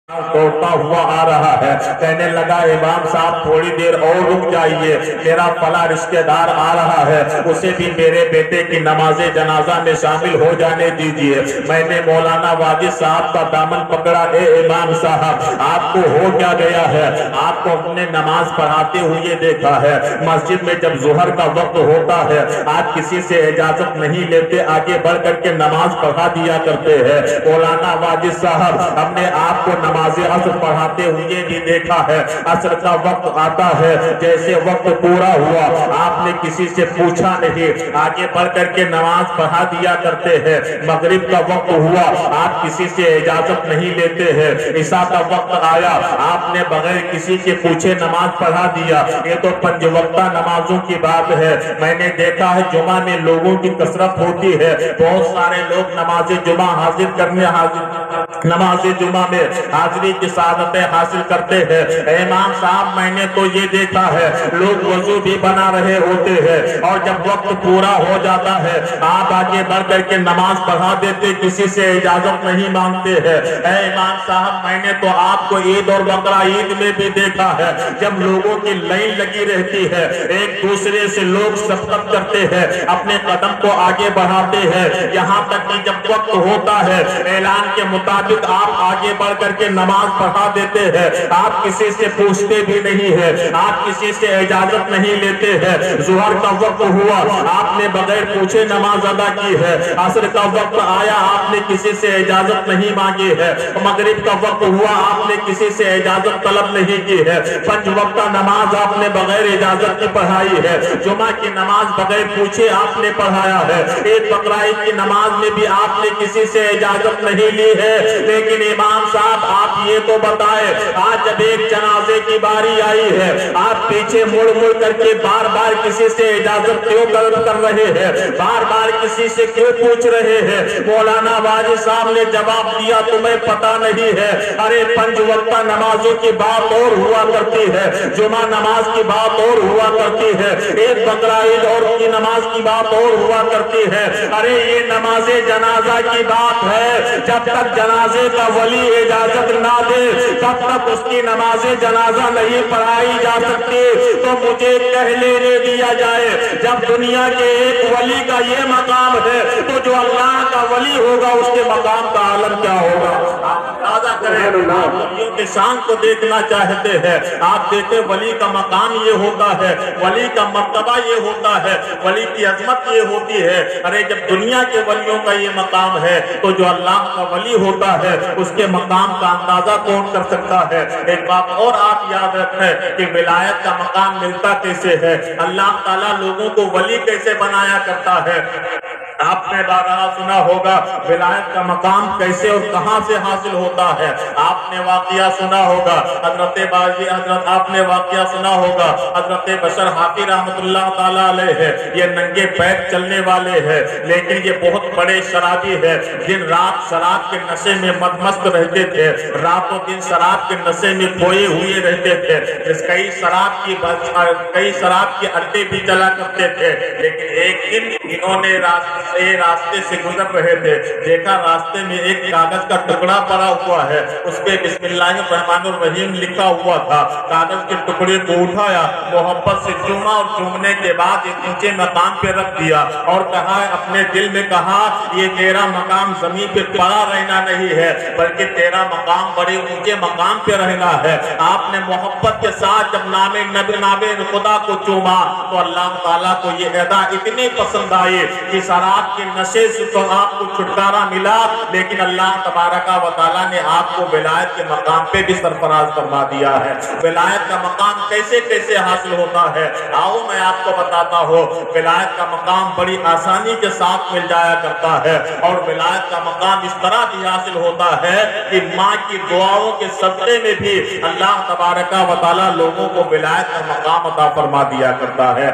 توڑتا ہوا آ رہا ہے، کہنے لگا امام صاحب تھوڑی دیر اور رک جائیے، میرا فلاں رشتہ دار آ رہا ہے، اسے بھی میرے بیٹے کی نماز جنازہ میں شامل ہو جانے دیجئے۔ میں نے مولانا واجد صاحب کا دامن پکڑا، اے امام صاحب آپ کو ہو کیا گیا ہے؟ آپ کو اپنے نماز پڑھاتے ہوئے دیکھا ہے، مسجد میں جب ظہر کا وقت ہوتا ہے آپ کسی سے اجازت نہیں لیتے، آگے بڑھ کر کے نماز پڑھا دیا کرتے ہیں۔ مولانا واجد صاحب ہم نے آپ کو نماز عصر پڑھاتے ہوئے بھی دیکھا ہے، عصر کا وقت آتا ہے، جیسے وقت پورا ہوا آپ نے کسی سے پوچھا نہیں، آگے بڑھ کر کے نماز پڑھا دیا کرتے ہیں۔ مغرب کا وقت ہوا آپ کسی سے اجازت نہیں لیتے ہیں، عشاء کا وقت آیا آپ نے بغیر کسی کے پوچھے نماز پڑھا دیا۔ یہ تو پنج وقتہ نمازوں کی بات ہے۔ میں نے دیکھا ہے جمعہ میں لوگوں کی کثرت ہوتی ہے، بہت سارے لوگ نماز جمعہ حاضر کرنے نماز جمعہ میں حاضری کی سعادتیں حاصل کرتے ہیں۔ امام صاحب میں نے تو یہ دیکھا ہے لوگ وضو بھی بنا رہے ہوتے ہیں اور جب وقت پورا ہو جاتا ہے آپ آگے بڑھ کر کے نماز پڑھا دیتے، کسی سے اجازت نہیں مانگتے ہیں۔ اے امام صاحب میں نے تو آپ کو عید اور بقرہ عید میں بھی دیکھا ہے، جب لوگوں کی لائن لگی رہتی ہے ایک دوسرے سے لوگ سبقت کرتے ہیں، اپنے قدم کو آگے بڑھاتے ہیں، یہاں تک کہ جب وقت ہوتا ہے اعلان کے مطابق آپ آگے بڑھ کر کے نماز پڑھا دیتے ہیں، آپ کسی سے پوچھتے بھی نہیں ہیں، آپ کسی سے اجازت نہیں لیتے ہیں۔ ظہر کا وقت ہوا آپ نے بغیر پوچھے نماز ادا کی ہے، عصر کا وقت آیا آپ نے کسی سے اجازت نہیں مانگی ہے، مغرب کا وقت ہوا آپ نے کسی سے اجازت طلب نہیں کی ہے، پنج وقتہ نماز آپ نے بغیر اجازت کی پڑھائی ہے، جمعہ کی نماز بغیر پوچھے آپ نے پڑھایا ہے، عید بقرہ عید کی نماز میں بھی آپ نے کسی سے اجازت نہیں لی ہے۔ لیکن امام صاحب آپ یہ تو بتائے آج جب ایک جنازے کی باری آئی ہے آپ پیچھے مڑ مڑ کر کے بار بار کسی سے اجازت کیوں کر رہے ہیں، بار بار کسی سے کیوں پوچھ رہے ہیں؟ مولانا واجد صاحب نے جواب دیا تمہیں پتہ نہیں ہے، ارے پنج وقتہ نمازوں کی بات اور ہوا کرتی ہے، جمعہ نماز کی بات اور ہوا کرتی ہے، عید بقرہ عید اور کی نماز کی بات اور ہوا کرتی ہے، ارے یہ نماز جنازہ کی بات ہے، جب تک جنازے کا ولی اجازت نہ دے تب تک اس کی نماز جنازہ نہیں پڑھائی جا سکتی۔ تو مجھے کہہ لینے دیا جائے جب دنیا کے ایک ولی کا یہ مقام ہے تو جو اللہ کا ولی ہوگا اس کے مقام کا عالم کیا ہوگا؟ آپ اندازہ کریں، آپ ولیوں کے شان کو دیکھنا چاہتے ہیں، آپ دیکھیں ولی کا مقام یہ ہوتا ہے، ولی کا مرتبہ یہ ہوتا ہے، ولی کی عظمت یہ ہوتی ہے۔ ارے جب دنیا کے ولیوں کا یہ مقام ہے تو جو اللہ کا ولی ہوتا ہے اس کے مقام کا اندازہ کون کر سکتا ہے؟ ایک بات اور آپ یاد رکھیں کہ ولایت کا مقام ملتا کیسے ہے، اللہ تعالیٰ لوگوں کو ولی کیسے بنایا کرتا ہے۔ آپ نے بارہا سنا ہوگا ولایت کا مقام کیسے اور کہاں سے حاصل ہوتا ہے۔ آپ نے واقعہ سنا ہوگا حضرت بازی حضرت آپ نے واقعہ سنا ہوگا حضرت بشر حافی رحمت اللہ تعالیٰ علیہ ہے، یہ ننگے پیر چلنے والے ہیں لیکن یہ بہت بڑے شرابی ہے، دن رات شراب کے نشے میں مست رہتے تھے، رات و دن شراب کے نشے میں کھوئے ہوئے رہتے تھے، کئی شراب کے اڈے بھی چلا کرتے تھے۔ لیکن ایک دن انہوں نے راستے سے گزر رہے تھے، دیکھا راستے میں ایک کاغذ کا ٹکڑا پڑا ہوا ہے، اس پہ بسم اللہ الرحمن الرحیم لکھا ہوا تھا۔ کاغذ کے ٹکڑے کو اٹھایا، محبت سے چوما اور چومنے کے بعد ایک اونچے مقام پہ رکھ دیا اور کہا اپنے دل میں کہا یہ تیرا مقام زمین پہ پڑا رہنا نہیں ہے بلکہ تیرا مقام بڑے اونچے مقام پہ رہنا ہے۔ آپ نے محبت کے ساتھ جب نام خدا کو چوما تو اللہ تعالیٰ کو یہ ادا اتنی پسند آئی کہ شراب کے نشے سے تو آپ کو چھٹکارا ملا لیکن اللہ تبارک و تعالیٰ نے آپ کو ولایت کے مقام پہ بھی سرفراز فرما دیا ہے۔ ولایت کا مقام کیسے کیسے حاصل ہوتا ہے آؤ میں آپ کو بتاتا ہوں۔ ولایت کا مقام بڑی آسانی کے ساتھ مل جایا کرتا ہے اور ولایت کا مقام اس طرح بھی حاصل ہوتا ہے کہ ماں کی دعاؤں کے صدقے میں بھی اللہ تبارک و تعالیٰ لوگوں کو ولایت کا مقام عطا فرما دیا کرتا ہے۔